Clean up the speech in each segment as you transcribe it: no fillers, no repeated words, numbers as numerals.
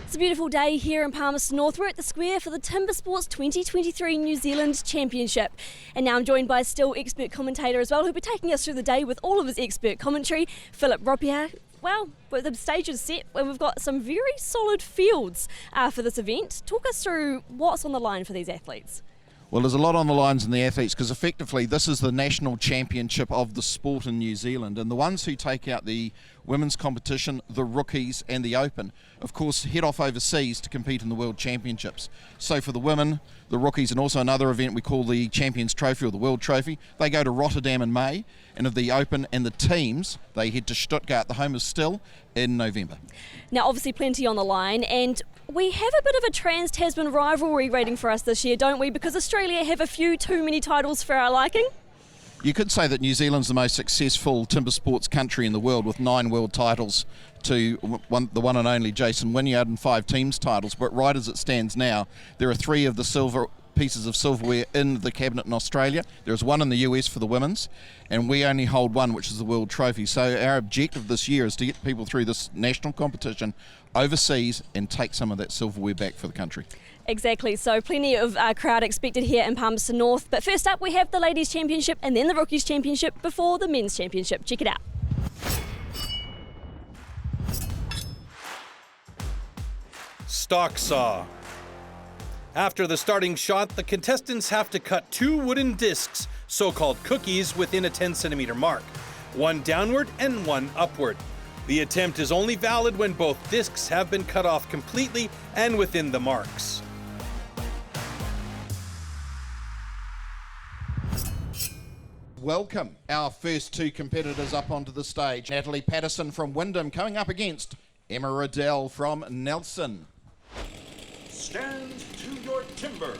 It's a beautiful day here in Palmerston North. We're at the square for the Timbersports 2023 New Zealand Championship. And now I'm joined by a STIHL expert commentator as well, who'll be taking us through the day with all of his expert commentary, Philip Ropier. Well, the stage is set and we've got some very solid fields for this event. Talk us through what's on the line for these athletes. Well, there's a lot on the lines in the athletes because effectively this is the national championship of the sport in New Zealand, and the ones who take out the women's competition, the rookies and the open, of course head off overseas to compete in the world championships. So for the women, the rookies, and also another event we call the Champions Trophy or the World Trophy, they go to Rotterdam in May, and of the open and the teams, they head to Stuttgart, the home of STIHL, in November. Now obviously plenty on the line, and we have a bit of a trans-Tasman rivalry waiting for us this year, don't we? Because Australia have a few too many titles for our liking. You could say that New Zealand's the most successful timber sports country in the world, with 9 world titles to the one and only Jason Wynyard and 5 teams titles. But right as it stands now, there are 3 of the silver pieces of silverware in the cabinet in Australia. There's 1 in the US for the women's, and we only hold 1, which is the World Trophy. So our objective this year is to get people through this national competition overseas and take some of that silverware back for the country. Exactly, so plenty of crowd expected here in Palmerston North. But first up we have the Ladies' Championship and then the Rookies' Championship before the Men's Championship. Check it out. Stocksaw. After the starting shot, the contestants have to cut 2 wooden discs, so-called cookies, within a 10-centimeter mark, 1 downward and 1 upward. The attempt is only valid when both discs have been cut off completely and within the marks. Welcome our first 2 competitors up onto the stage. Natalie Patterson from Wyndham coming up against Emma Riddell from Nelson. Stand to your timber.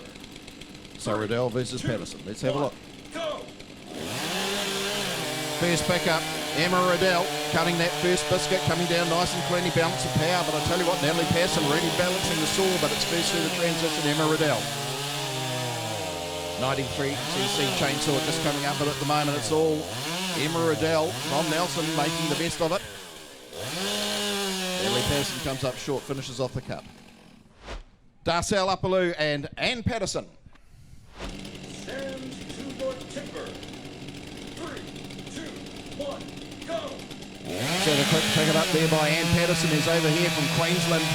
So Riddell versus Patterson. Let's have a look. Go! First pickup, Emma Riddell cutting that first biscuit, coming down nice and cleanly, balancing power. But I tell you what, Natalie Patterson really balancing the saw, but it's first through the transition, Emma Riddell. 93cc chainsaw just coming up, but at the moment it's all Emma Riddell from Nelson making the best of it. Natalie Patterson comes up short, finishes off the cut. Darcel Upaloo and Ann Patterson. Stand to your timber. 3, 2, 1, go! So the quick pick it up there by Ann Patterson, who's over here from Queensland.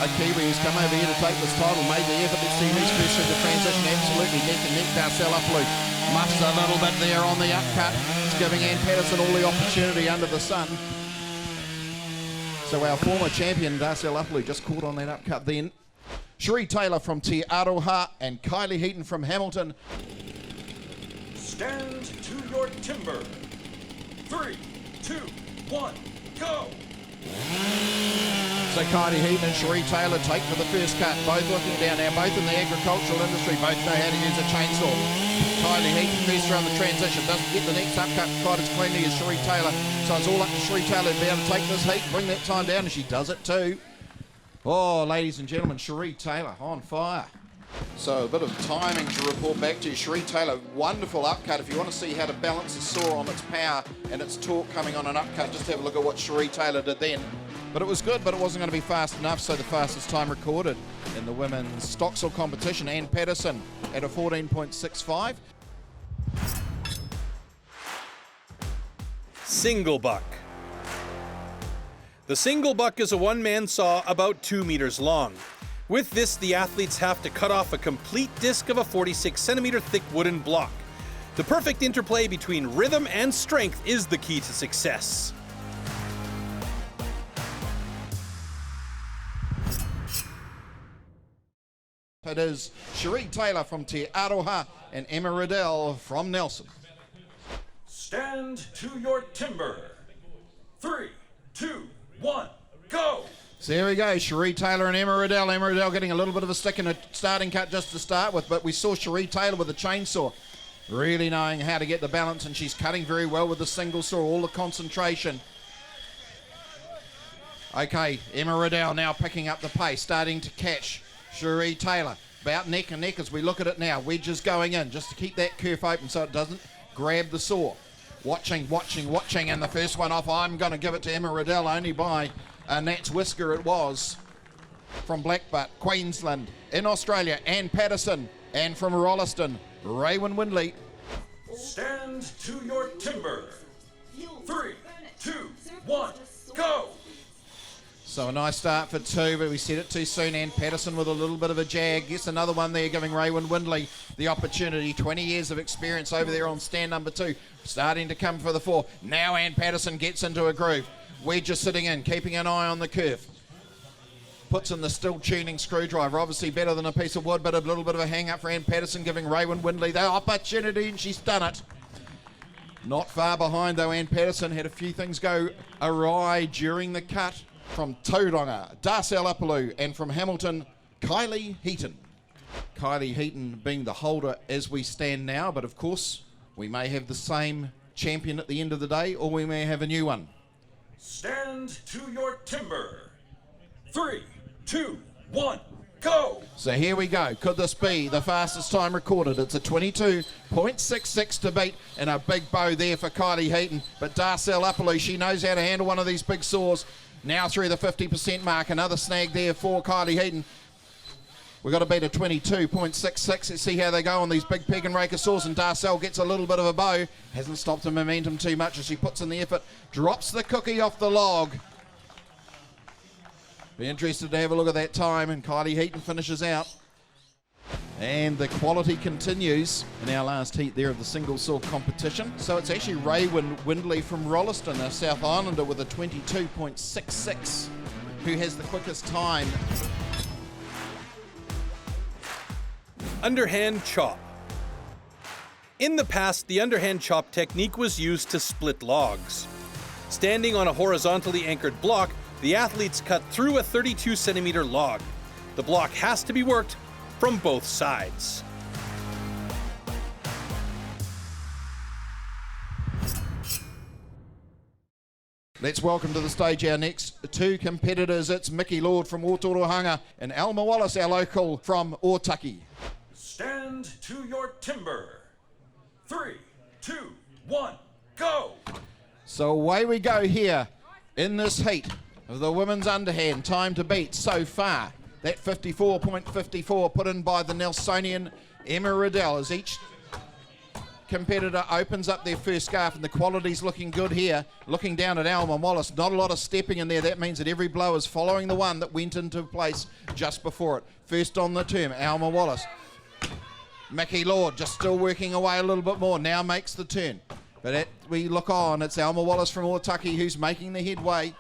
A Kiwi who's come over here to take this title, made the effort. Let's see who's first through the transition. Absolutely neck and neck. Darcel Upaloo muffs a little bit there on the upcut. It's giving Ann Patterson all the opportunity under the sun. So our former champion Darcel Upaloo just caught on that upcut then. Cherie Taylor from Te Aroha and Kylie Heaton from Hamilton. Stand to your timber. 3, 2, 1, go! So Kylie Heaton and Cherie Taylor take for the first cut, both looking down now, both in the agricultural industry, both know how to use a chainsaw. Kylie Heaton first around the transition, doesn't get the next upcut quite as cleanly as Cherie Taylor, so it's all up to Cherie Taylor to be able to take this heat, bring that time down, and she does it too. Oh, ladies and gentlemen, Cherie Taylor on fire. So a bit of timing to report back to you. Cherie Taylor, wonderful upcut. If you want to see how to balance the saw on its power and its torque coming on an upcut, just have a look at what Cherie Taylor did then. But it was good, but it wasn't going to be fast enough, so the fastest time recorded in the women's stocksaw competition, Ann Patterson at a 14.65. Single buck. The single buck is a one-man saw about 2 meters long. With this, the athletes have to cut off a complete disc of a 46-centimeter thick wooden block. The perfect interplay between rhythm and strength is the key to success. It is Cherie Taylor from Te Aroha and Emma Riddell from Nelson. Stand to your timber. 3, 2, 1, go! So there we go, Cherie Taylor and Emma Riddell. Emma Riddell getting a little bit of a stick in a starting cut just to start with, but we saw Cherie Taylor with a chainsaw, really knowing how to get the balance, and she's cutting very well with the single saw, all the concentration. Okay, Emma Riddell now picking up the pace, starting to catch Cherie Taylor. About neck and neck as we look at it now. Wedges going in just to keep that kerf open so it doesn't grab the saw. Watching, and the first one off, I'm going to give it to Emma Riddell only by Nat's whisker it was. from Blackbutt, Queensland. In Australia, Ann Patterson. And from Rolleston, Raywin Windley. Stand to your timber. 3, 2, 1, go! So a nice start for two, but we said it too soon. Ann Patterson with a little bit of a jag. Gets another one there, giving Raywin Windley the opportunity. 20 years of experience over there on stand number 2. Starting to come for the 4. Now Ann Patterson gets into a groove. Wedge is sitting in, keeping an eye on the curve. Puts in the still tuning screwdriver. Obviously better than a piece of wood, but a little bit of a hang up for Ann Patterson, giving Raywin Windley the opportunity, and she's done it. Not far behind though. Ann Patterson had a few things go awry during the cut. From Tauranga, Darcel Upaloo, and from Hamilton, Kylie Heaton. Kylie Heaton being the holder as we stand now, but of course we may have the same champion at the end of the day, or we may have a new one. Stand to your timber. 3, 2, 1, go! So here we go. Could this be the fastest time recorded? It's a 22.66 to beat, and a big bow there for Kylie Heaton. But Darcel Upaloo, she knows how to handle one of these big saws. Now through the 50% mark. Another snag there for Kylie Heaton. We've got to beat a 22.66. Let's see how they go on these big peg and raker saws. And Darcel gets a little bit of a bow. Hasn't stopped the momentum too much as she puts in the effort. Drops the cookie off the log. Be interested to have a look at that time. And Kylie Heaton finishes out. And the quality continues in our last heat there of the single saw competition. So it's actually Raywin Windley from Rolleston, a South Islander, with a 22.66, who has the quickest time. Underhand chop. In the past, the underhand chop technique was used to split logs. Standing on a horizontally anchored block, the athletes cut through a 32-centimeter log. The block has to be worked from both sides. Let's welcome to the stage our next two competitors. It's Mickey Lord from Otorohanga and Alma Wallace, our local from Otaki. Stand to your timber. 3, 2, 1, go! So away we go here in this heat of the women's underhand. Time to beat so far. That 54.54 put in by the Nelsonian Emma Riddell as each competitor opens up their first scarf, and the quality's looking good here. Looking down at Alma Wallace, not a lot of stepping in there. That means that every blow is following the one that went into place just before it. First on the term, Alma Wallace. Mickey Lord just still working away a little bit more, now makes the turn. But we look on, it's Alma Wallace from Otaki who's making the headway.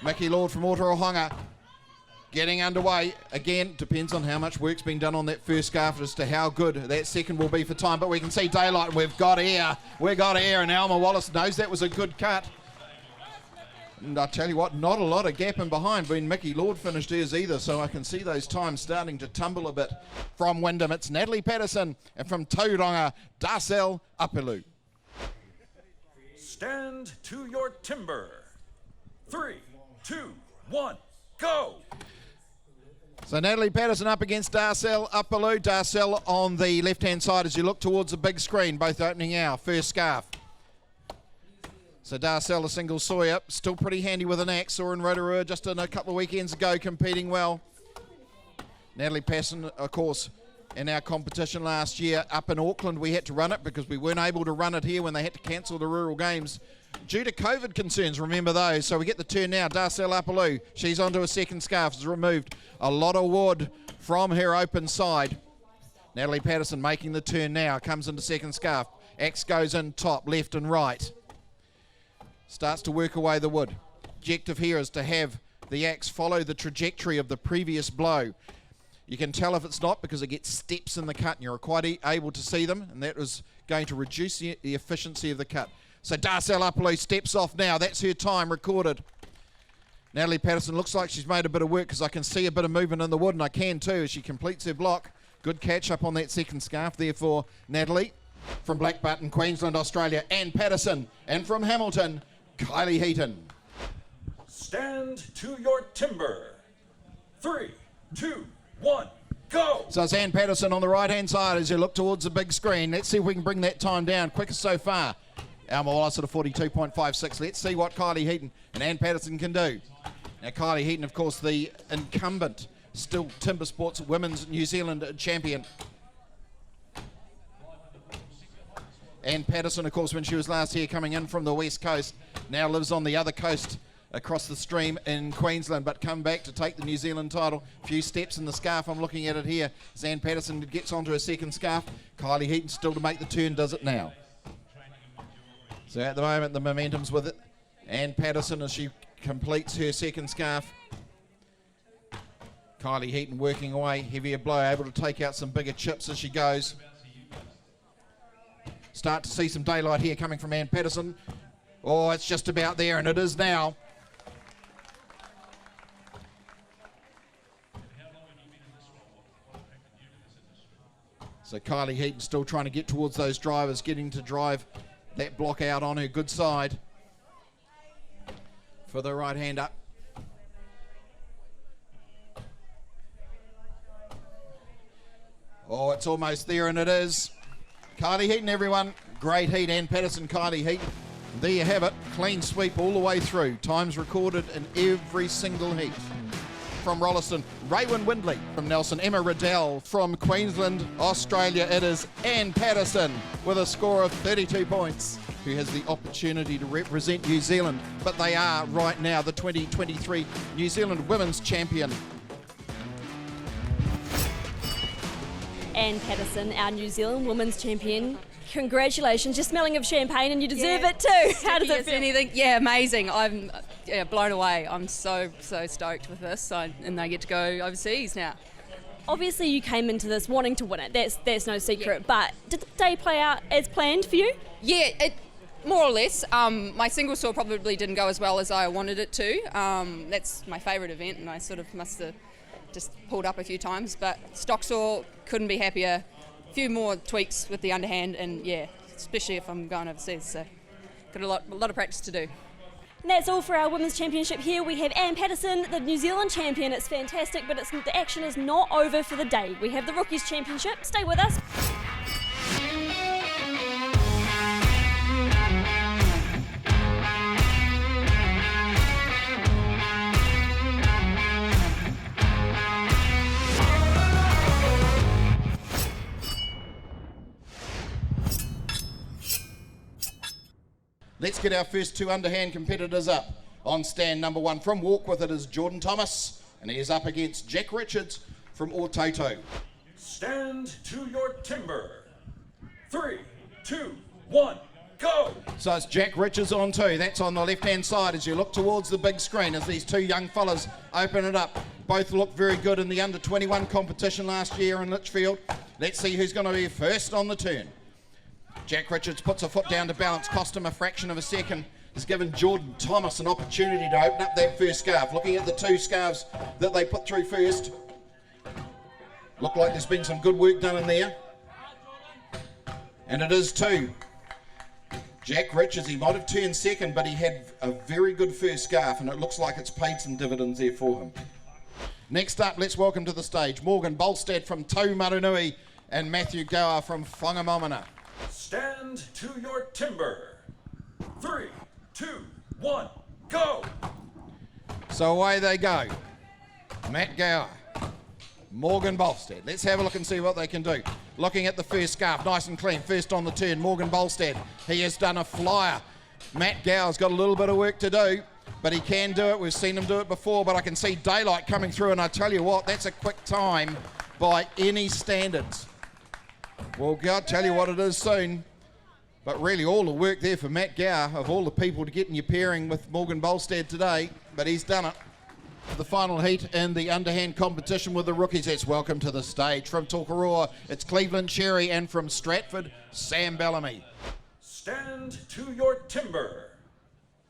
Mickey Lord from Otorohanga getting underway. Again, depends on how much work's been done on that first scarf as to how good that second will be for time. But we can see daylight. We've got air. We've got air, and Alma Wallace knows that was a good cut. And I tell you what, not a lot of gap in behind when Mickey Lord finished hers either, so I can see those times starting to tumble a bit. From Wyndham, it's Natalie Patterson, and from Tauranga, Darcel Upaloo. Stand to your timber. 3, 2, 1, go! So Natalie Patterson up against Darcel Upaloo. Darcel on the left-hand side as you look towards the big screen, both opening our first scarf. So Darcel, a single soy up, still pretty handy with an axe. Saw in Rotorua just a couple of weekends ago, competing well. Natalie Patterson, of course, in our competition last year up in Auckland, we had to run it because we weren't able to run it here when they had to cancel the rural games due to COVID concerns, remember those. So we get the turn now. Darcel Upaloo, she's onto a second scarf, has removed a lot of wood from her open side. Natalie Patterson making the turn now, comes into second scarf. Axe goes in top, left and right. Starts to work away the wood. Objective here is to have the axe follow the trajectory of the previous blow. You can tell if it's not because it gets steps in the cut and you're quite able to see them, and that is going to reduce the efficiency of the cut. So Darcel Upaloo steps off now. That's her time recorded. Natalie Patterson looks like she's made a bit of work because I can see a bit of movement in the wood, and I can too as she completes her block. Good catch up on that second scarf there for Natalie. From Blackbutt in Queensland, Australia, Ann Patterson. And from Hamilton, Kylie Heaton. Stand to your timber. 3, 2, 1, go! So it's Ann Patterson on the right-hand side as you look towards the big screen. Let's see if we can bring that time down. Quickest so far. Alma Wallace at a 42.56. Let's see what Kylie Heaton and Ann Patterson can do. Now Kylie Heaton, of course, the incumbent STIHL Timbersports Women's New Zealand champion. Ann Patterson, of course, when she was last here coming in from the West Coast, now lives on the other coast across the stream in Queensland, but come back to take the New Zealand title. A few steps in the scarf, I'm looking at it here. As Ann Patterson gets onto her second scarf. Kylie Heaton still to make the turn, does it now. So at the moment, the momentum's with it. Ann Patterson as she completes her second scarf. Kylie Heaton working away, heavier blow, able to take out some bigger chips as she goes. Start to see some daylight here coming from Ann Patterson. Oh, it's just about there, and it is now. So Kylie Heaton still trying to get towards those drivers, getting to drive that block out on her good side for the right hand up. Oh, it's almost there, and it is. Kylie Heaton, everyone. Great heat, Ann Patterson, Kylie Heaton. There you have it. Clean sweep all the way through. Times recorded in every single heat. From Rolleston, Raywin Windley. From Nelson, Emma Riddell. From Queensland, Australia, it is Ann Patterson with a score of 32 points, who has the opportunity to represent New Zealand. But they are right now the 2023 New Zealand Women's Champion. Ann Patterson, our New Zealand Women's Champion. Congratulations, you're smelling of champagne and you deserve it too. How does it feel? Anything? Yeah, amazing. I'm blown away. I'm so stoked with this, and I get to go overseas now. Obviously you came into this wanting to win it, that's no secret, but did the day play out as planned for you? Yeah, it more or less. My single saw probably didn't go as well as I wanted it to. That's my favourite event, and I sort of must have just pulled up a few times, but stock saw, couldn't be happier. A few more tweaks with the underhand, and yeah, especially if I'm going overseas, so got a lot of practice to do. And that's all for our Women's Championship here. We have Ann Patterson, the New Zealand champion. It's fantastic, but the action is not over for the day. We have the Rookies Championship. Stay with us. Let's get our first two underhand competitors up. On stand number one from Warkworth, it is Jordan Thomas, and he is up against Jack Richards from Ortato. Stand to your timber. 3, 2, 1, go! So it's Jack Richards on two. That's on the left-hand side as you look towards the big screen as these two young fellas open it up. Both look very good in the under-21 competition last year in Litchfield. Let's see who's going to be first on the turn. Jack Richards puts a foot down to balance, cost him a fraction of a second. Has given Jordan Thomas an opportunity to open up that first scarf. Looking at the two scarves that they put through first. Look like there's been some good work done in there. And it is two. Jack Richards, he might have turned second, but he had a very good first scarf, and it looks like it's paid some dividends there for him. Next up, let's welcome to the stage Morgan Bolstad from Taumarunui and Matthew Gower from Whangamomana. Stand to your timber. 3, 2, 1, go! So away they go. Matt Gower, Morgan Bolstad. Let's have a look and see what they can do. Looking at the first scarf, nice and clean. First on the turn, Morgan Bolstad. He has done a flyer. Matt Gower's got a little bit of work to do, but he can do it. We've seen him do it before, but I can see daylight coming through, and I tell you what, that's a quick time by any standards. Well, God, tell you what it is soon. But really all the work there for Matt Gower, of all the people to get in your pairing with Morgan Bolstad today, but he's done it. The final heat in the underhand competition with the rookies. Let's welcome to the stage from Tokoroa, it's Cleveland Cherry, and from Stratford, Sam Bellamy. Stand to your timber.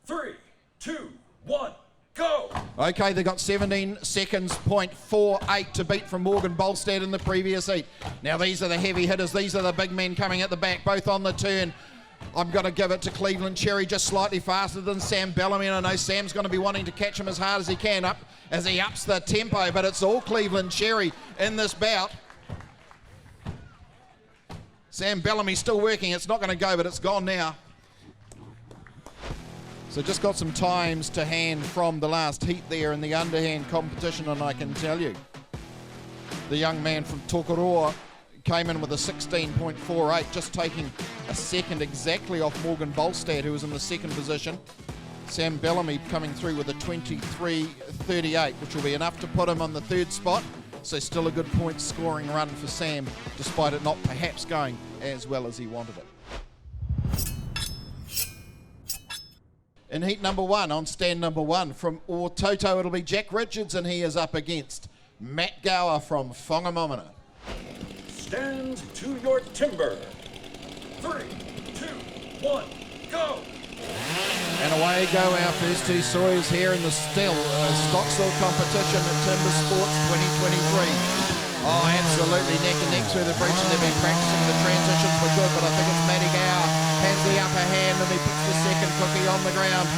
3, 2, 1, go! Okay, they got 17 seconds, 0.48 to beat from Morgan Bolstad in the previous heat. Now these are the heavy hitters, these are the big men coming at the back, both on the turn. I'm going to give it to Cleveland Cherry, just slightly faster than Sam Bellamy, and I know Sam's going to be wanting to catch him as hard as he can up as he ups the tempo, but it's all Cleveland Cherry in this bout. Sam Bellamy's still working, it's not going to go, but it's gone now. So just got some times to hand from the last heat there in the underhand competition, and I can tell you, the young man from Tokoroa came in with a 16.48, just taking a second exactly off Morgan Bolstad, who was in the second position. Sam Bellamy coming through with a 23.38, which will be enough to put him on the third spot. So still a good point scoring run for Sam, despite it not perhaps going as well as he wanted it. In heat number one, on stand number one, from Ōtoto, it'll be Jack Richards, and he is up against Matt Gower from Whangamomana. Stand to your timber. 3, 2, 1, go! And away go our first two sawyers here in the STIHL stocksaw competition at Timbersports 2023. Oh, absolutely neck and neck through the breach, and they've been practicing. The transitions were good, but I think it's Matty Gower has the upper hand, and he puts the second cookie on the ground.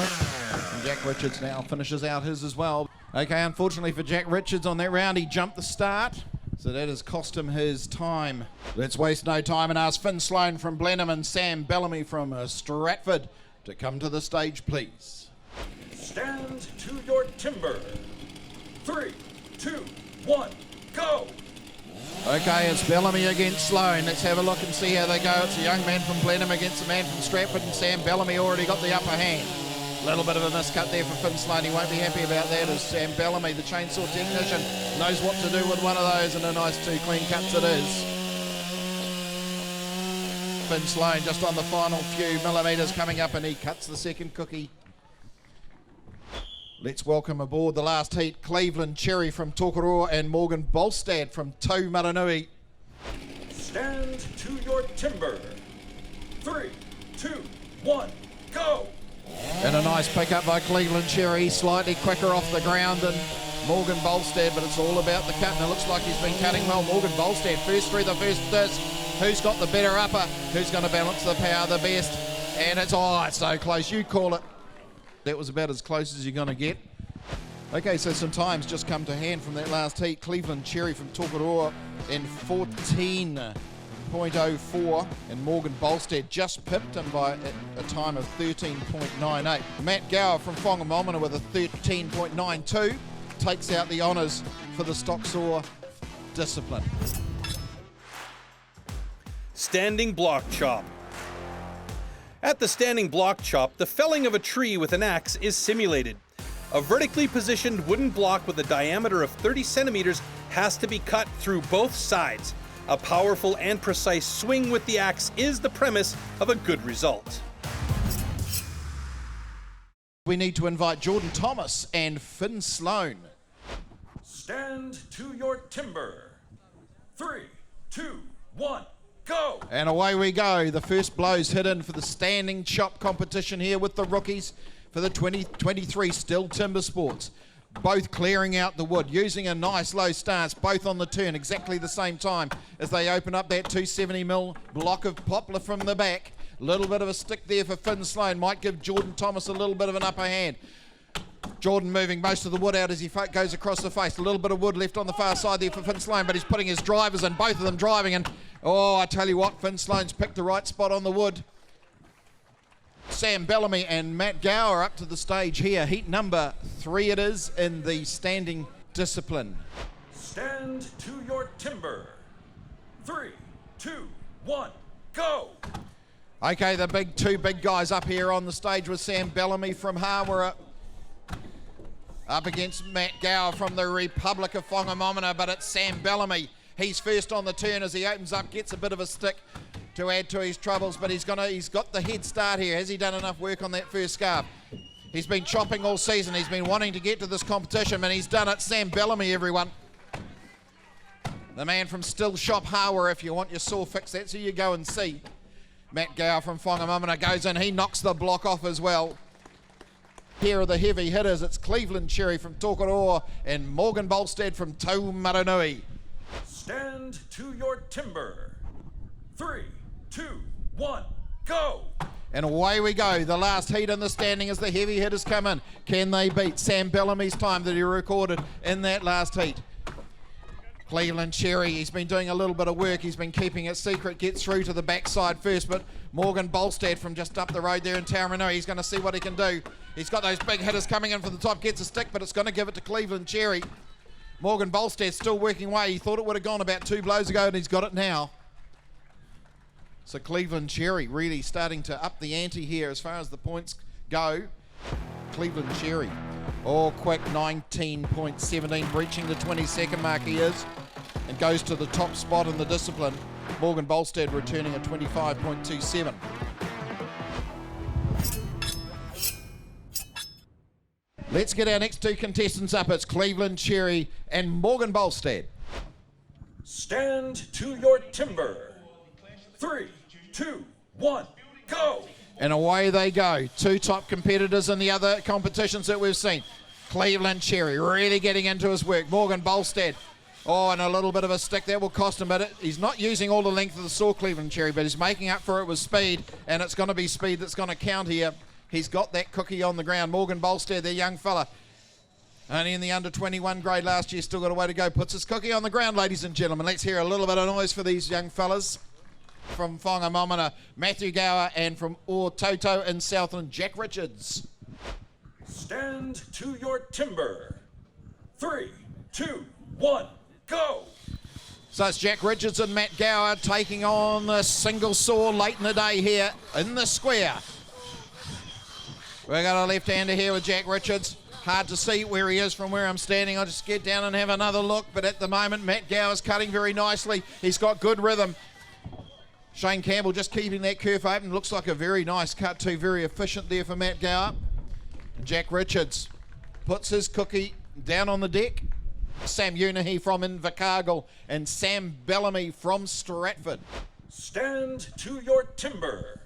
And Jack Richards now finishes out his as well. Okay, unfortunately for Jack Richards on that round, he jumped the start, so that has cost him his time. Let's waste no time and ask Finn Sloan from Blenheim and Sam Bellamy from Stratford to come to the stage, please. Stand to your timber. 3, 2, 1, go! Okay, it's Bellamy against Sloan. Let's have a look and see how they go. It's a young man from Blenheim against a man from Stratford, and Sam Bellamy already got the upper hand. A little bit of a miscut there for Finn Sloan. He won't be happy about that, as Sam Bellamy, the chainsaw technician, knows what to do with one of those, and a nice 2 clean cuts it is. Finn Sloan just on the final few millimetres coming up, and he cuts the second cookie. Let's welcome aboard the last heat, Cleveland Cherry from Tokoroa and Morgan Bolstad from Taumaranui. Stand to your timber. 3, 2, 1, go! And a nice pickup by Cleveland Cherry, slightly quicker off the ground than Morgan Bolstad, but it's all about the cut, and it looks like he's been cutting well. Morgan Bolstad first through the first disc. Who's got the better upper? Who's going to balance the power the best? And it's so close. You call it. That was about as close as you're going to get. Okay, so some times just come to hand from that last heat. Cleveland Cherry from Tokoroa in 14.04, and Morgan Bolstad just pipped him by a time of 13.98. Matt Gower from Whangamomana with a 13.92 takes out the honours for the stocksaw discipline. Standing block chop. At the standing block chop, the felling of a tree with an axe is simulated. A vertically positioned wooden block with a diameter of 30 centimeters has to be cut through both sides. A powerful and precise swing with the axe is the premise of a good result. We need to invite Jordan Thomas and Finn Sloan. Stand to your timber. 3, 2, 1, go! And away we go. The first blows hit in for the standing chop competition here with the rookies for the 2023 STIHL Timbersports. Both clearing out the wood, using a nice low stance, both on the turn, exactly the same time as they open up that 270mm block of poplar from the back. A little bit of a stick there for Finn Sloan, might give Jordan Thomas a little bit of an upper hand. Jordan moving most of the wood out as he goes across the face. A little bit of wood left on the far side there for Finn Sloan, but he's putting his drivers in, both of them driving, and I tell you what, Finn Sloan's picked the right spot on the wood. Sam Bellamy and Matt Gower up to the stage here. Heat number 3 it is in the standing discipline. Stand to your timber. 3, 2, 1, go! Okay, the two big guys up here on the stage with Sam Bellamy from Hawera up against Matt Gower from the Republic of Whangamomana, but it's Sam Bellamy. He's first on the turn as he opens up, gets a bit of a stick to add to his troubles, but he's got the head start here. Has he done enough work on that first scarf? He's been chopping all season. He's been wanting to get to this competition, and he's done it. Sam Bellamy, everyone. The man from Still Shop Hawera, if you want your saw fixed, that's who you go and see. Matt Gower from Whangamomana goes in. He knocks the block off as well. Here are the heavy hitters. It's Cleveland Cherry from Tokoroa and Morgan Bolstad from Taumaranui. Stand to your timber. 3, 2, 1, go! And away we go. The last heat in the standing as the heavy hitters come in. Can they beat Sam Bellamy's time that he recorded in that last heat? Cleveland Cherry, he's been doing a little bit of work. He's been keeping it secret, gets through to the backside first, but Morgan Bolstad from just up the road there in Taumaranui, he's going to see what he can do. He's got those big hitters coming in from the top, gets a stick, but it's going to give it to Cleveland Cherry. Morgan Bolstad still working away. He thought it would have gone about 2 blows ago, and he's got it now. So Cleveland Cherry really starting to up the ante here as far as the points go. Cleveland Cherry, all quick, 19.17, breaching the 22nd mark he is, and goes to the top spot in the discipline. Morgan Bolstad returning a 25.27. Let's get our next 2 contestants up. It's Cleveland Cherry and Morgan Bolstad. Stand to your timber. 3, 2, 1, go! And away they go. 2 top competitors in the other competitions that we've seen. Cleveland Cherry really getting into his work. Morgan Bolstad, and a little bit of a stick that will cost him, but he's not using all the length of the saw, Cleveland Cherry, but he's making up for it with speed, and it's going to be speed that's going to count here. He's got that cookie on the ground. Morgan Bolstad, their young fella, only in the under 21 grade last year, still got a way to go. Puts his cookie on the ground, ladies and gentlemen. Let's hear a little bit of noise for these young fellas. From Whangamomana, Matthew Gower, and from Ōtoto in Southland, Jack Richards. Stand to your timber. 3, 2, 1, go! So it's Jack Richards and Matt Gower taking on the single saw late in the day here in the square. We've got a left-hander here with Jack Richards. Hard to see where he is from where I'm standing. I'll just get down and have another look, but at the moment Matt Gower's cutting very nicely. He's got good rhythm. Shane Campbell just keeping that curve open. Looks like a very nice cut too. Very efficient there for Matt Gower. Jack Richards puts his cookie down on the deck. Sam Unahi from Invercargill and Sam Bellamy from Stratford. Stand to your timber.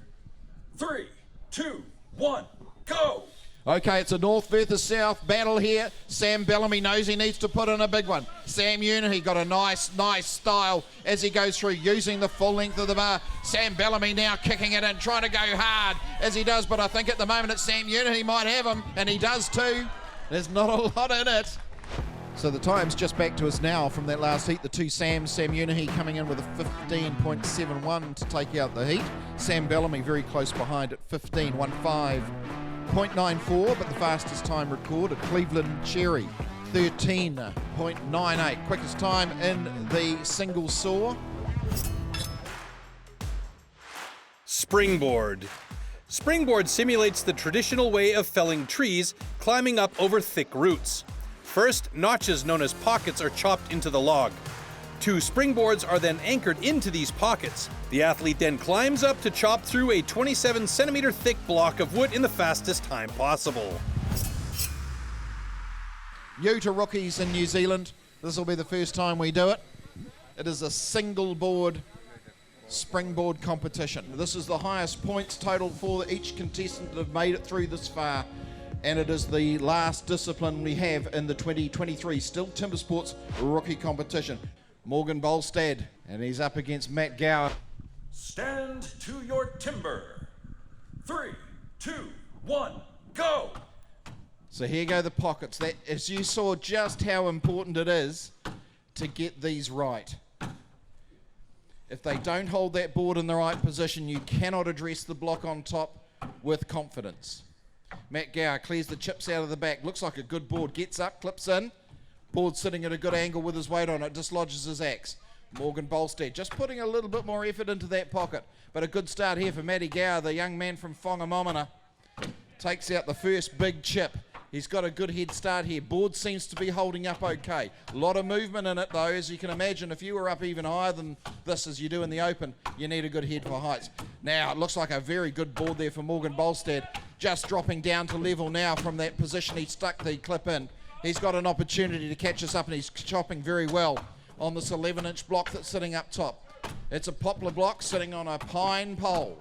3, 2, 1, go! Okay, it's a north versus south battle here. Sam Bellamy knows he needs to put in a big one. Sam Unahi got a nice style as he goes through, using the full length of the bar. Sam Bellamy now kicking it in, trying to go hard as he does, but I think at the moment it's Sam Unahi might have him, and he does too. There's not a lot in it. So the time's just back to us now from that last heat. The 2 Sams, Sam Unahi coming in with a 15.71 to take out the heat. Sam Bellamy very close behind at 15.94, but the fastest time recorded. Cleveland Cherry, 13.98. Quickest time in the single saw. Springboard. Springboard simulates the traditional way of felling trees, climbing up over thick roots. First, notches known as pockets are chopped into the log. 2 springboards are then anchored into these pockets. The athlete then climbs up to chop through a 27 centimeter thick block of wood in the fastest time possible. You to rookies in New Zealand, this will be the first time we do it. It is a single board springboard competition. This is the highest points total for each contestant that have made it through this far. And it is the last discipline we have in the 2023 STIHL Timbersports rookie competition. Morgan Bolstad, and he's up against Matt Gower. Stand to your timber. 3, 2, 1, go! So here go the pockets. That, as you saw just how important it is to get these right. If they don't hold that board in the right position, you cannot address the block on top with confidence. Matt Gower clears the chips out of the back. Looks like a good board. Gets up, clips in. Board sitting at a good angle with his weight on it. Dislodges his axe. Morgan Bolstad just putting a little bit more effort into that pocket. But a good start here for Matty Gower, the young man from Whangamomana. Takes out the first big chip. He's got a good head start here. Board seems to be holding up okay. A lot of movement in it though, as you can imagine. If you were up even higher than this as you do in the open, you need a good head for heights. Now it looks like a very good board there for Morgan Bolstad. Just dropping down to level now from that position he stuck the clip in. He's got an opportunity to catch us up, and he's chopping very well on this 11-inch block that's sitting up top. It's a poplar block sitting on a pine pole.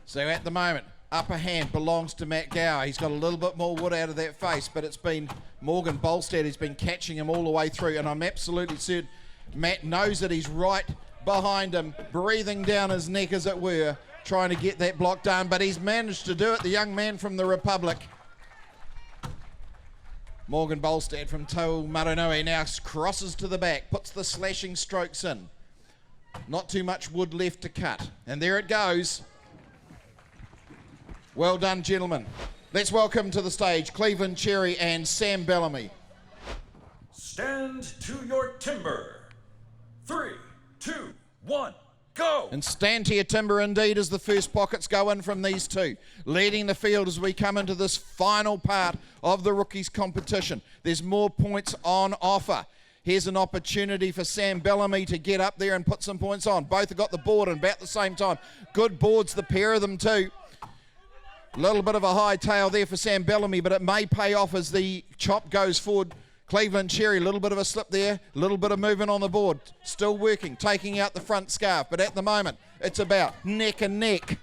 So at the moment, upper hand belongs to Matt Gower. He's got a little bit more wood out of that face, but it's been Morgan Bolstad who's been catching him all the way through, and I'm absolutely certain Matt knows that he's right behind him, breathing down his neck as it were, trying to get that block done, but he's managed to do it, the young man from the Republic. Morgan Bolstad from Tau Maranui now crosses to the back, puts the slashing strokes in. Not too much wood left to cut, and there it goes. Well done, gentlemen. Let's welcome to the stage Cleveland Cherry and Sam Bellamy. Stand to your timber. 3, 2, 1, go! And stand to your timber indeed as the first pockets go in from these two. Leading the field as we come into this final part of the rookies competition. There's more points on offer. Here's an opportunity for Sam Bellamy to get up there and put some points on. Both have got the board and about the same time. Good boards, the pair of them too. A little bit of a high tail there for Sam Bellamy, but it may pay off as the chop goes forward. Cleveland Cherry, a little bit of a slip there, a little bit of movement on the board. Still working, taking out the front scarf, but at the moment, it's about neck and neck.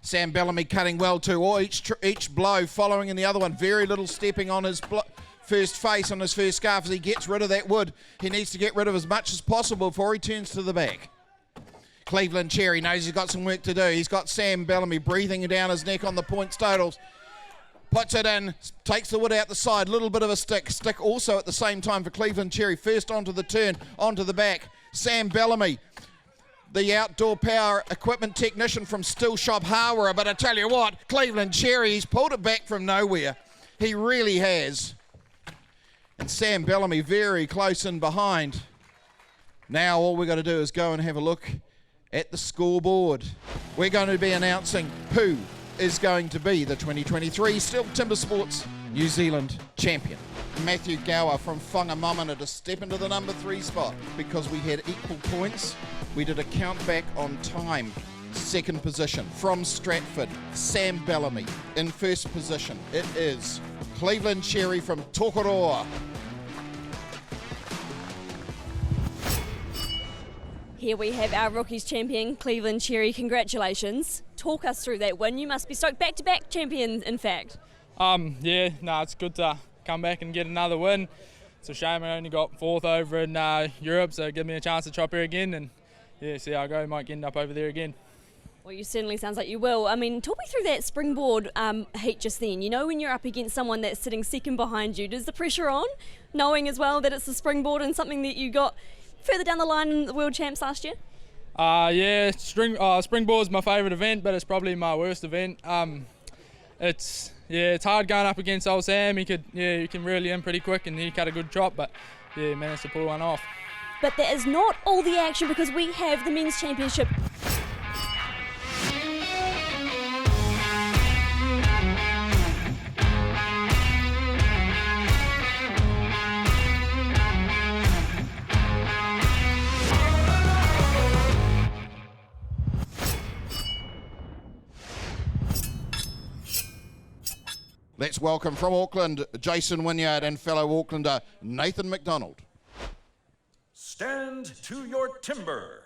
Sam Bellamy cutting well too, or each blow following in the other one. Very little stepping on his first face, on his first scarf as he gets rid of that wood. He needs to get rid of as much as possible before he turns to the back. Cleveland Cherry knows he's got some work to do. He's got Sam Bellamy breathing down his neck on the points totals. Puts it in, takes the wood out the side, little bit of a stick also at the same time for Cleveland Cherry. First onto the turn, onto the back. Sam Bellamy, the outdoor power equipment technician from Still Shop Hardware. But I tell you what, Cleveland Cherry, he's pulled it back from nowhere. He really has. And Sam Bellamy very close in behind. Now all we've got to do is go and have a look at the scoreboard. We're going to be announcing who is going to be the 2023 STIHL Timbersports New Zealand champion. Matthew Gower from Whangamamana to step into the number 3 spot because we had equal points. We did a count back on time. Second position from Stratford, Sam Bellamy. In first position, it is Cleveland Cherry from Tokoroa. Here we have our rookies champion, Cleveland Cherry. Congratulations. Talk us through that win. You must be stoked. Back-to-back champions, in fact. It's good to come back and get another win. It's a shame I only got 4th over in Europe, so give me a chance to chop here again and see how I go. Might end up over there again. Well, you certainly sounds like you will. I mean, talk me through that springboard heat just then. You know, when you're up against someone that's sitting second behind you, does the pressure on, knowing as well that it's a springboard and something that you got further down the line in the World Champs last year? Springboard's my favourite event, but it's probably my worst event. It's hard going up against old Sam. You can reel you in pretty quick, and he cut a good chop, but managed to pull one off. But that is not all the action because we have the men's championship. Let's welcome from Auckland, Jason Wynyard and fellow Aucklander, Nathan McDonald. Stand to your timber.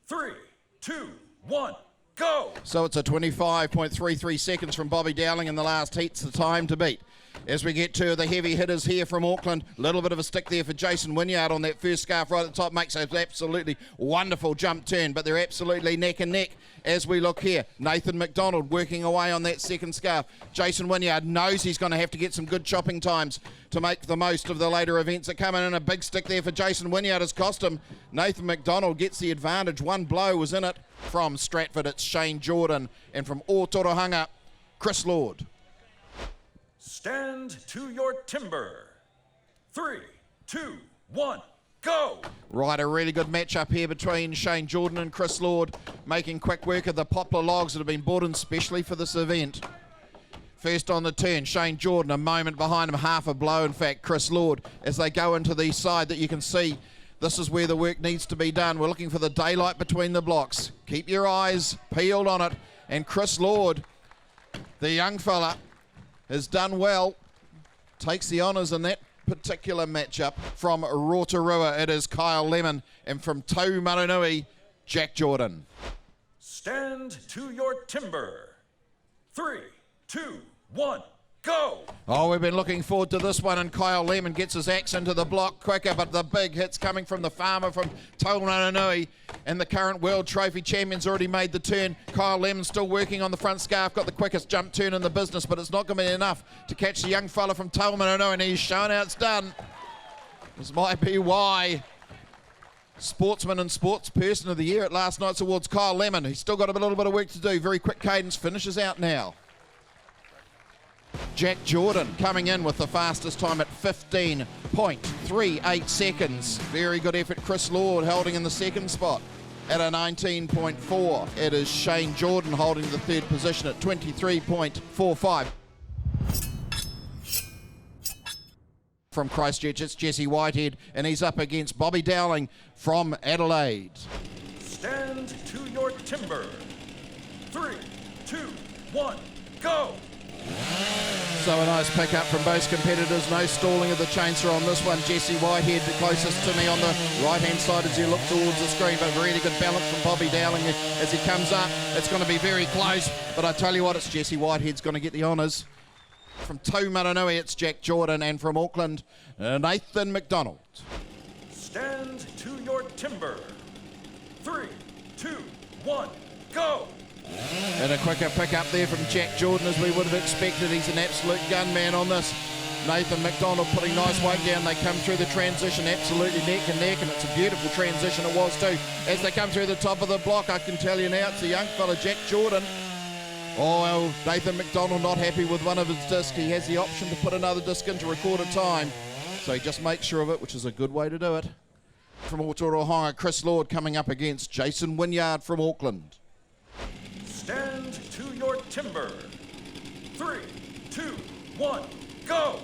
3, 2, 1, go! So it's a 25.33 seconds from Bobby Dowling in the last heat's the time to beat. As we get to the heavy hitters here from Auckland, a little bit of a stick there for Jason Wynyard on that first scarf right at the top. Makes an absolutely wonderful jump turn, but they're absolutely neck and neck as we look here. Nathan McDonald working away on that second scarf. Jason Wynyard knows he's going to have to get some good chopping times to make the most of the later events that come in. And a big stick there for Jason Wynyard has cost him. Nathan McDonald gets the advantage. One blow was in it from Stratford. It's Shane Jordan. And from Ōtorohanga, Chris Lord. Stand to your timber. 3, 2, 1, go! Right, a really good matchup here between Shane Jordan and Chris Lord, making quick work of the poplar logs that have been brought in specially for this event. First on the turn, Shane Jordan, a moment behind him, half a blow, in fact, Chris Lord, as they go into the side that you can see. This is where the work needs to be done. We're looking for the daylight between the blocks. Keep your eyes peeled on it. And Chris Lord, the young fella, has done well, takes the honours in that particular matchup. From Rotorua, it is Kyle Lemon, and from Taumarunui, Jack Jordan. Stand to your timber. 3, 2, 1, go! Oh, we've been looking forward to this one, and Kyle Lemon gets his axe into the block quicker, but the big hit's coming from the farmer from Taumarunui, and the current World Trophy champion's already made the turn. Kyle Lemon still working on the front scarf, got the quickest jump turn in the business, but it's not going to be enough to catch the young fella from Taumarunui, and he's shown how it's done. This might be why Sportsman and Sports Person of the Year at last night's awards, Kyle Lemon. He's still got a little bit of work to do. Very quick cadence, finishes out now. Jack Jordan coming in with the fastest time at 15.38 seconds. Very good effort. Chris Lord holding in the second spot at a 19.4. It is Shane Jordan holding the third position at 23.45. From Christchurch, it's Jesse Whitehead, and he's up against Bobby Dowling from Adelaide. Stand to your timber. 3, 2, 1, go! So a nice pick up from both competitors. No stalling of the chainsaw on this one. Jesse Whitehead, the closest to me on the right-hand side as you look towards the screen, but really good balance from Bobby Dowling as he comes up. It's going to be very close, but I tell you what, it's Jesse Whitehead's going to get the honours. From Taumaranui, it's Jack Jordan, and from Auckland, Nathan McDonald. Stand to your timber. 3, 2, 1, go! And a quicker pick up there from Jack Jordan as we would have expected. He's an absolute gunman on this. Nathan McDonald putting nice weight down. They come through the transition absolutely neck and neck, and it's a beautiful transition it was too. As they come through the top of the block, I can tell you now, it's a young fella, Jack Jordan. Oh, Nathan McDonald not happy with one of his discs. He has the option to put another disc in to record a time. So he just makes sure of it, which is a good way to do it. From Otorohanga, Chris Lord coming up against Jason Wynyard from Auckland. Stand to your timber. 3, 2, 1, go!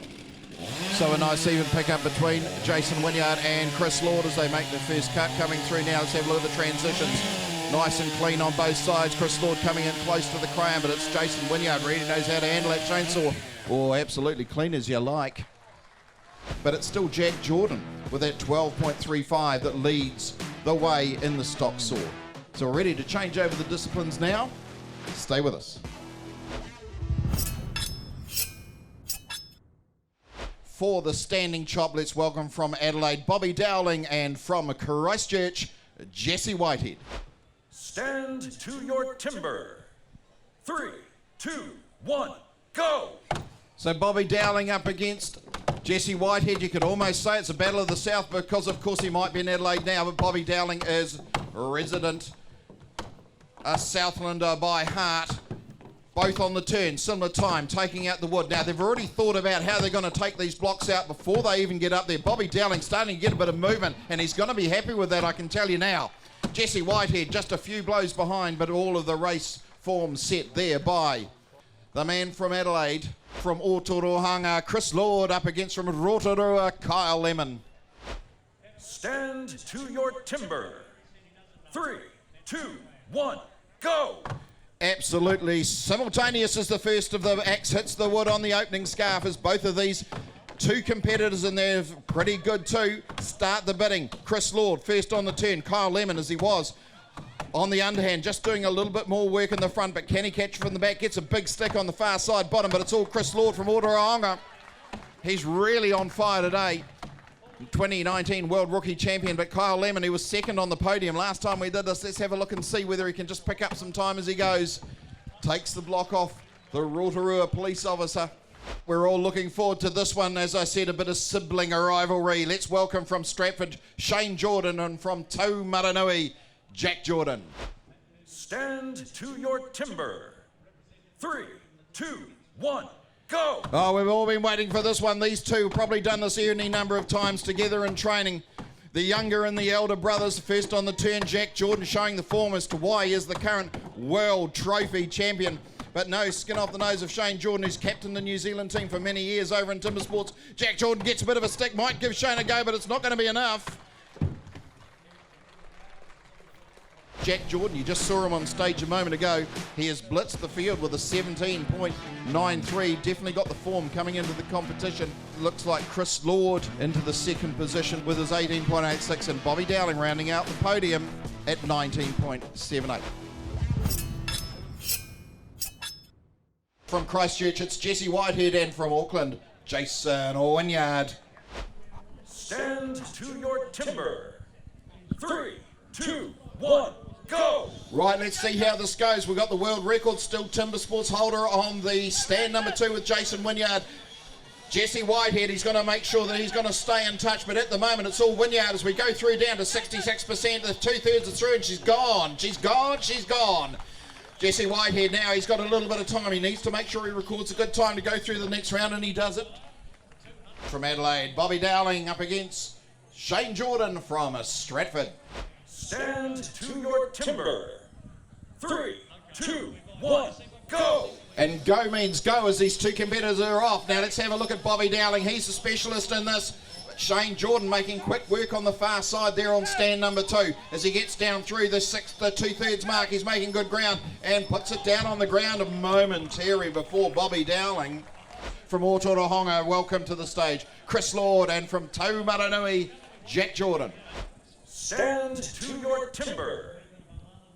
So a nice even pick up between Jason Wynyard and Chris Lord as they make the first cut coming through now. Let's have a look at the transitions. Nice and clean on both sides. Chris Lord coming in close to the crayon, but it's Jason Wynyard really knows how to handle that chainsaw. Oh, absolutely clean as you like. But it's still Jack Jordan with that 12.35 that leads the way in the stock saw. So we're ready to change over the disciplines now. Stay with us. For the standing chop, let's welcome from Adelaide, Bobby Dowling, and from Christchurch, Jesse Whitehead. Stand to your timber. 3, 2, 1, go! So Bobby Dowling up against Jesse Whitehead. You could almost say it's a battle of the South because, of course, he might be in Adelaide now, but Bobby Dowling is resident, a Southlander by heart. Both on the turn, similar time, taking out the wood. Now, they've already thought about how they're going to take these blocks out before they even get up there. Bobby Dowling starting to get a bit of movement, and he's going to be happy with that, I can tell you now. Jesse Whitehead just a few blows behind, but all of the race form set there by the man from Adelaide, from Otorohanga, Chris Lord, up against from Rotorua, Kyle Lemon. Stand to your timber. 3, 2, 1, go! Absolutely simultaneous as the first of the axe hits the wood on the opening scarf as both of these two competitors, and they're pretty good too, start the bidding. Chris Lord first on the turn, Kyle Lemon as he was on the underhand, just doing a little bit more work in the front, but can he catch from the back? Gets a big stick on the far side bottom, but it's all Chris Lord from Otorohanga. He's really on fire today. 2019 World Rookie Champion, but Kyle Lemon, he was second on the podium last time we did this. Let's have a look and see whether he can just pick up some time as he goes. Takes the block off the Rotorua police officer. We're all looking forward to this one. As I said, a bit of sibling rivalry. Let's welcome from Stratford, Shane Jordan, and from Taumaranui, Jack Jordan. Stand to your timber. 3, 2, 1, go! Oh, we've all been waiting for this one. These two have probably done this any number of times together in training. The younger and the elder brothers, first on the turn, Jack Jordan showing the form as to why he is the current World Trophy Champion. But no skin off the nose of Shane Jordan, who's captained the New Zealand team for many years over in timber sports. Jack Jordan gets a bit of a stick, might give Shane a go, but it's not going to be enough. Jack Jordan, you just saw him on stage a moment ago. He has blitzed the field with a 17.93. Definitely got the form coming into the competition. Looks like Chris Lord into the second position with his 18.86, and Bobby Dowling rounding out the podium at 19.78. From Christchurch, it's Jesse Whitehead, and from Auckland, Jason Wynyard. Stand to your timber. 3, 2, 1, go! Right, let's see how this goes. We've got the world record still timber sports holder on the stand number 2 with Jason Wynyard. Jesse Whitehead, he's going to make sure that he's going to stay in touch, but at the moment it's all Wynyard as we go through down to 66%. The 2/3 are through and she's gone. She's gone. She's gone. Jesse Whitehead now, he's got a little bit of time. He needs to make sure he records a good time to go through the next round, and he does it. From Adelaide, Bobby Dowling up against Shane Jordan from Stratford. Stand to your timber. 3, 2, 1, go! And go means go as these two competitors are off. Now let's have a look at Bobby Dowling. He's the specialist in this. But Shane Jordan making quick work on the far side there on stand number 2. As he gets down through the 2/3 mark, he's making good ground and puts it down on the ground momentarily before Bobby Dowling. From Otorohonga, welcome to the stage, Chris Lord, and from Taumaranui, Jack Jordan. Stand to your timber.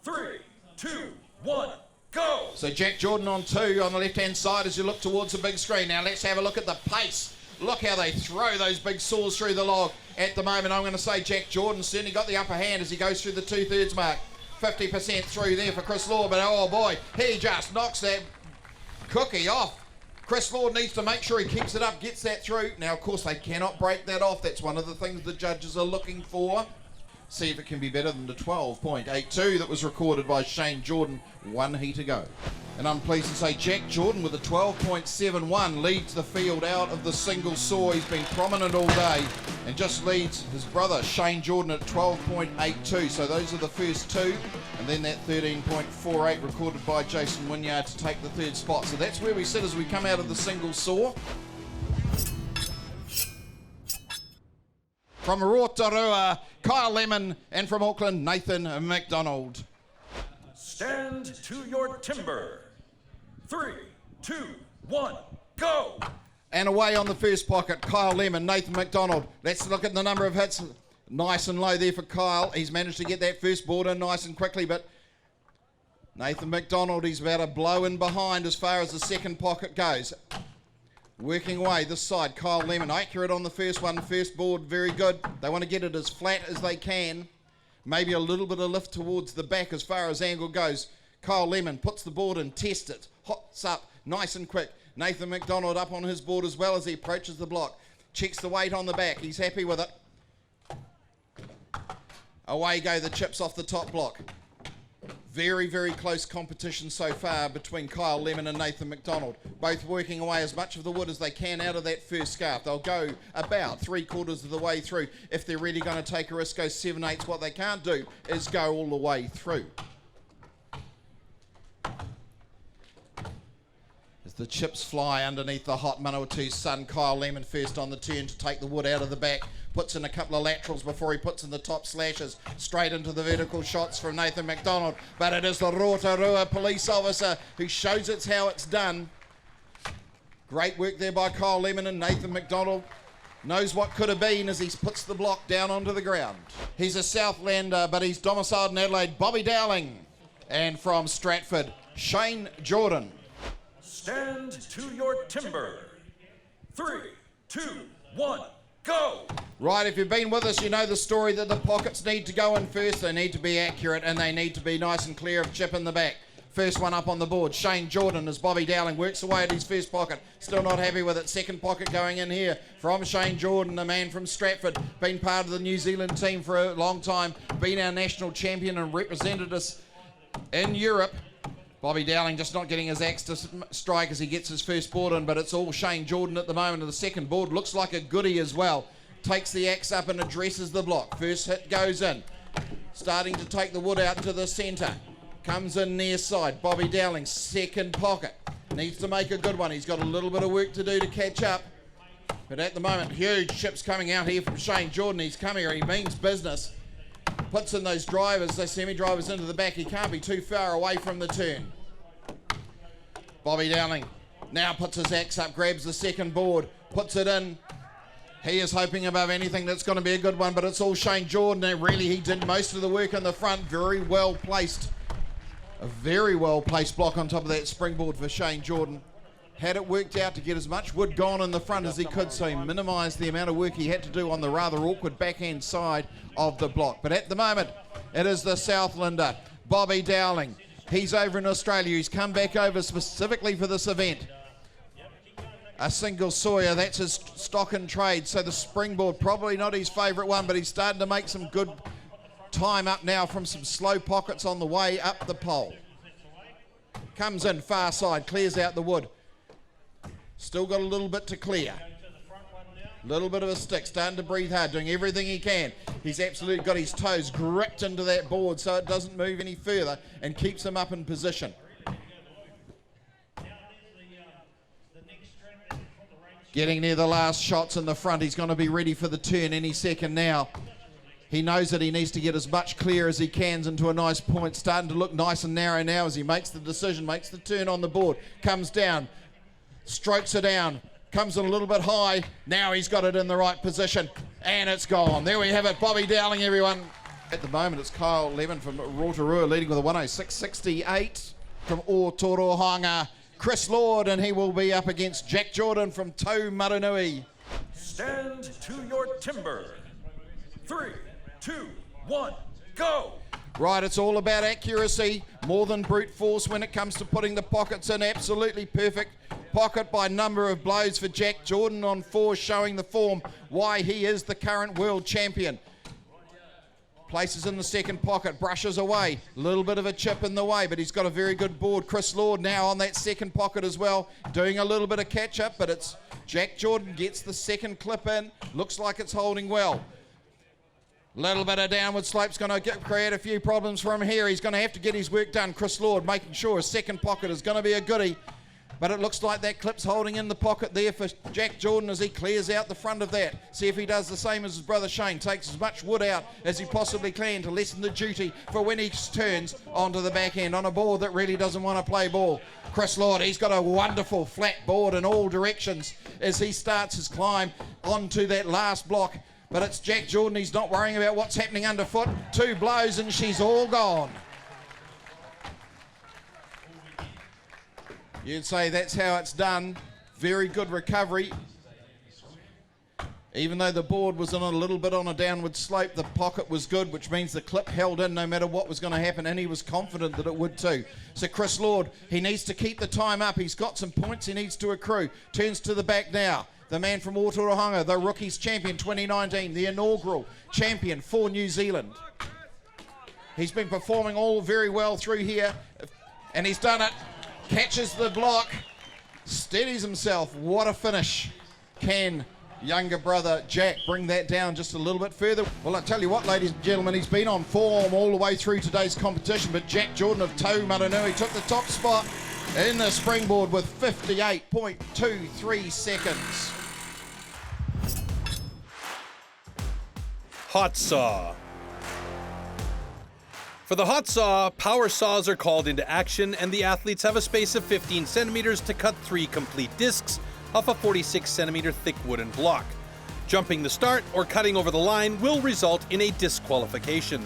3, 2, 1, go! So Jack Jordan on 2 on the left-hand side as you look towards the big screen. Now let's have a look at the pace. Look how they throw those big saws through the log. At the moment, I'm going to say Jack Jordan certainly got the upper hand as he goes through the 2/3 mark. 50% through there for Chris Lord, but oh boy, he just knocks that cookie off. Chris Lord needs to make sure he keeps it up, gets that through. Now, of course, they cannot break that off. That's one of the things the judges are looking for. See if it can be better than the 12.82 that was recorded by Shane Jordan 1 heat ago. And I'm pleased to say Jack Jordan with a 12.71 leads the field out of the single saw. He's been prominent all day and just leads his brother Shane Jordan at 12.82. So those are the first two, and then that 13.48 recorded by Jason Wynyard to take the 3rd spot. So that's where we sit as we come out of the single saw. From Rotorua, Kyle Lemon, and from Auckland, Nathan McDonald. Stand to your timber. 3, 2, 1, go! And away on the first pocket, Kyle Lemon, Nathan McDonald. Let's look at the number of hits. Nice and low there for Kyle. He's managed to get that first board in nice and quickly, but Nathan McDonald, he's about a blow in behind as far as the second pocket goes. Working away this side, Kyle Lemon, accurate on the first one, first board, very good. They want to get it as flat as they can. Maybe a little bit of lift towards the back as far as angle goes. Kyle Lemon puts the board and tests it. Hops up, nice and quick. Nathan McDonald up on his board as well as he approaches the block. Checks the weight on the back, he's happy with it. Away go the chips off the top block. Very, very close competition so far between Kyle Lemon and Nathan McDonald. Both working away as much of the wood as they can out of that first scarf. They'll go about 3/4 of the way through. If they're really going to take a risk, go 7/8. What they can't do is go all the way through. As the chips fly underneath the hot Manawatu sun, Kyle Lemon first on the turn to take the wood out of the back. Puts in a couple of laterals before he puts in the top slashes. Straight into the vertical shots from Nathan McDonald. But it is the Rotorua police officer who shows it's how it's done. Great work there by Kyle Lemon, and Nathan McDonald knows what could have been as he puts the block down onto the ground. He's a Southlander, but he's domiciled in Adelaide. Bobby Dowling. And from Stratford, Shane Jordan. Stand to your timber. 3, 2, 1, go! Right, if you've been with us, you know the story that the pockets need to go in first. They need to be accurate and they need to be nice and clear of chip in the back. First one up on the board, Shane Jordan, as Bobby Dowling works away at his first pocket. Still not happy with it. Second pocket going in here from Shane Jordan, a man from Stratford. Been part of the New Zealand team for a long time. Been our national champion and represented us in Europe. Bobby Dowling just not getting his axe to strike as he gets his first board in, but it's all Shane Jordan at the moment. And the second board looks like a goodie as well. Takes the axe up and addresses the block. First hit goes in. Starting to take the wood out to the centre. Comes in near side. Bobby Dowling, second pocket. Needs to make a good one. He's got a little bit of work to do to catch up. But at the moment, huge chips coming out here from Shane Jordan. He's come here, he means business. Puts in those drivers, those semi-drivers into the back. He can't be too far away from the turn. Bobby Dowling now puts his axe up, grabs the second board, puts it in. He is hoping above anything that's going to be a good one, but it's all Shane Jordan. And really, he did most of the work in the front. Very well placed. A very well placed block on top of that springboard for Shane Jordan. Had it worked out to get as much wood gone in the front as he could, so he minimised the amount of work he had to do on the rather awkward backhand side of the block. But at the moment, it is the Southlander, Bobby Dowling. He's over in Australia. He's come back over specifically for this event. A single Sawyer, that's his stock and trade. So the springboard, probably not his favourite one, but he's starting to make some good time up now from some slow pockets on the way up the pole. Comes in far side, clears out the wood. Still got a little bit to clear. Little bit of a stick, starting to breathe hard, doing everything he can. He's absolutely got his toes gripped into that board so it doesn't move any further and keeps him up in position. Getting near the last shots in the front. He's going to be ready for the turn any second now. He knows that he needs to get as much clear as he can into a nice point. Starting to look nice and narrow now as he makes the decision, makes the turn on the board. Comes down, strokes it down, comes in a little bit high. Now he's got it in the right position, and it's gone. There we have it, Bobby Dowling, everyone. At the moment, it's Kyle Levin from Rotorua leading with a 106.68 from Otorohanga. Chris Lord, and he will be up against Jack Jordan from Taumarunui. Stand to your timber. 3, 2, 1, go! Right, it's all about accuracy, more than brute force when it comes to putting the pockets in. Absolutely perfect pocket by number of blows for Jack Jordan on 4, showing the form why he is the current world champion. Places in the second pocket, brushes away. A little bit of a chip in the way, but he's got a very good board. Chris Lord now on that second pocket as well, doing a little bit of catch up, but it's Jack Jordan gets the second clip in. Looks like it's holding well. Little bit of downward slope's going to create a few problems for him here. He's going to have to get his work done. Chris Lord making sure his second pocket is going to be a goodie. But it looks like that clip's holding in the pocket there for Jack Jordan as he clears out the front of that. See if he does the same as his brother Shane. Takes as much wood out as he possibly can to lessen the duty for when he turns onto the back end on a board that really doesn't want to play ball. Chris Lord, he's got a wonderful flat board in all directions as he starts his climb onto that last block. But it's Jack Jordan. He's not worrying about what's happening underfoot. 2 blows and she's all gone. You'd say that's how it's done. Very good recovery. Even though the board was on a little bit on a downward slope, the pocket was good, which means the clip held in no matter what was going to happen, and he was confident that it would too. So Chris Lord, he needs to keep the time up. He's got some points he needs to accrue. Turns to the back now. The man from Otorohanga, the Rookies Champion 2019, the inaugural champion for New Zealand. He's been performing all very well through here, and he's done it. Catches the block, steadies himself. What a finish. Can younger brother Jack bring that down just a little bit further? Well, I tell you what, ladies and gentlemen, he's been on form all the way through today's competition, but Jack Jordan of Taumarunui took the top spot in the springboard with 58.23 seconds. Hot saw. For the hot saw, power saws are called into action and the athletes have a space of 15 centimeters to cut 3 complete discs off a 46 centimeter thick wooden block. Jumping the start or cutting over the line will result in a disqualification.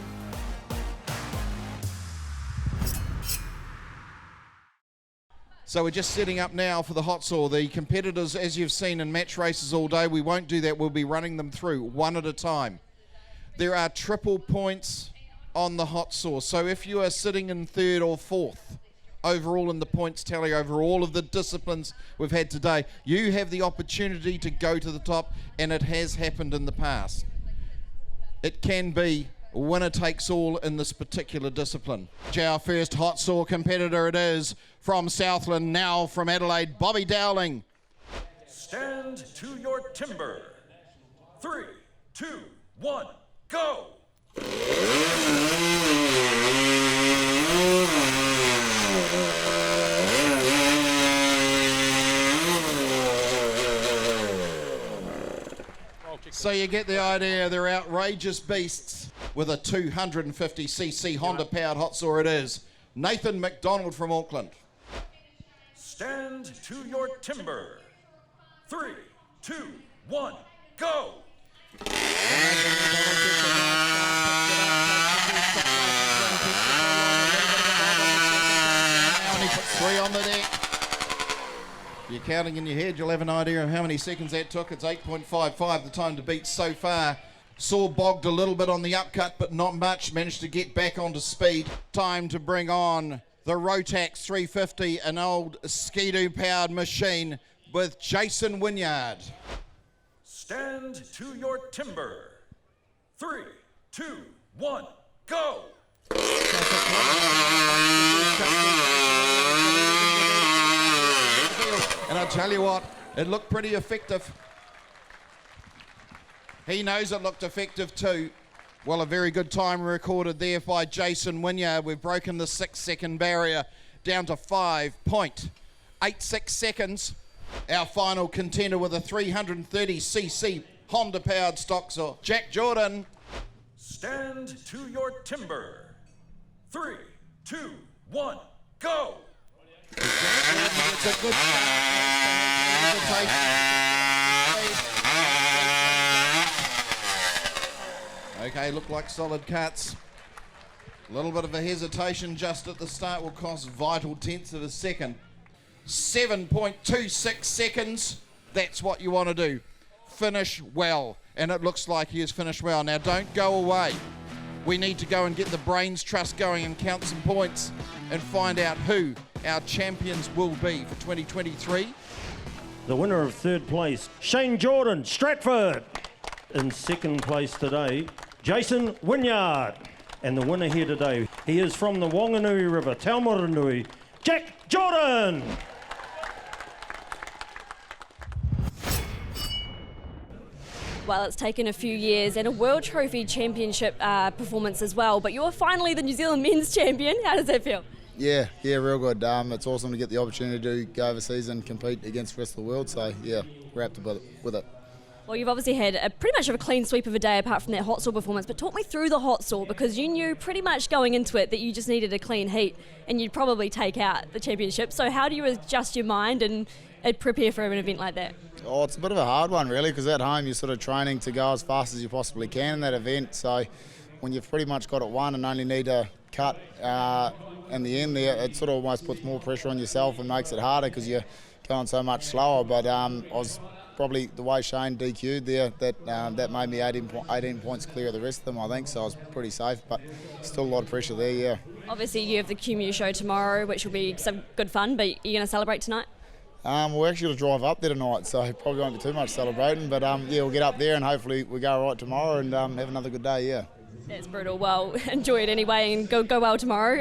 So we're just setting up now for the hot saw. The competitors, as you've seen in match races all day, we won't do that. We'll be running them through one at a time. There are triple points on the hot saw. So if you are sitting in 3rd or 4th overall in the points tally over all of the disciplines we've had today, you have the opportunity to go to the top, and it has happened in the past. It can be winner takes all in this particular discipline. Our first hot saw competitor it is from Southland, now from Adelaide, Bobby Dowling. Stand to your timber. 3, 2, 1, go! So you get the idea, they're outrageous beasts with a 250cc Honda-powered hot saw it is. Nathan McDonald from Auckland. Stand to your timber. 3, 2, 1, go! He puts 3 on the deck. If you're counting in your head, you'll have an idea of how many seconds that took. It's 8.55, the time to beat so far. Saw bogged a little bit on the upcut, but not much. Managed to get back onto speed. Time to bring on the Rotax 350, an old Ski-Doo powered machine. with Jason Wynyard. Stand to your timber. 3, 2, 1, go! And I'll tell you what, it looked pretty effective. He knows it looked effective too. Well, a very good time recorded there by Jason Wynyard. We've broken the 6-second barrier down to 5.86 seconds. Our final contender with a 330cc Honda-powered stock saw, Jack Jordan. Stand to your timber. 3, 2, 1, go! It's a good start. Okay, look like solid cuts. A little bit of a hesitation just at the start will cost vital tenths of a second. 7.26 seconds. That's what you want to do. Finish well. And it looks like he has finished well. Now don't go away. We need to go and get the brains trust going and count some points and find out who our champions will be for 2023. The winner of third place, Shane Jordan, Stratford. In second place today, Jason Wynyard. And the winner here today, he is from the Wanganui River, Taumaranui, Jack Jordan. Well, it's taken a few years and a World Trophy Championship performance as well, but you're finally the New Zealand men's champion. How does that feel? Yeah, real good. It's awesome to get the opportunity to go overseas and compete against the rest of the world. So, yeah, we're happy with it. Well, you've obviously had pretty much of a clean sweep of a day apart from that hot saw performance, but talk me through the hot saw, because you knew pretty much going into it that you just needed a clean heat and you'd probably take out the championship. So how do you adjust your mind and prepare for an event like that? Oh, it's a bit of a hard one, really, because at home you're sort of training to go as fast as you possibly can in that event. So when you've pretty much got it won and only need to cut in the end there, it sort of almost puts more pressure on yourself and makes it harder because you're going so much slower. But I was probably the way Shane DQ'd there, that made me 18 points clear of the rest of them, I think, so I was pretty safe, but still a lot of pressure there, yeah. Obviously you have the QMU show tomorrow, which will be some good fun, but you're going to celebrate tonight? We're actually going to drive up there tonight, so probably won't be too much celebrating, but yeah, we'll get up there and hopefully we go all right tomorrow and have another good day, yeah. That's brutal. Well, enjoy it anyway and go well tomorrow.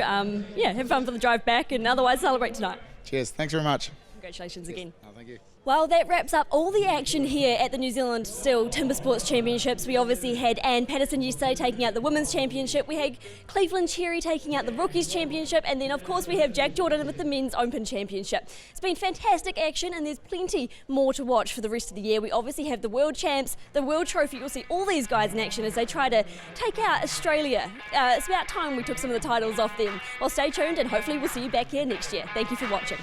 Yeah, have fun for the drive back and otherwise celebrate tonight. Cheers, thanks very much. Congratulations again. Oh, thank you. Well, that wraps up all the action here at the New Zealand STIHL Timbersports Championships. We obviously had Anne Patterson yesterday taking out the Women's Championship. We had Cleveland Cherry taking out the Rookies Championship. And then, of course, we have Jack Jordan with the Men's Open Championship. It's been fantastic action and there's plenty more to watch for the rest of the year. We obviously have the World Champs, the World Trophy. You'll see all these guys in action as they try to take out Australia. It's about time we took some of the titles off them. Well, stay tuned and hopefully we'll see you back here next year. Thank you for watching.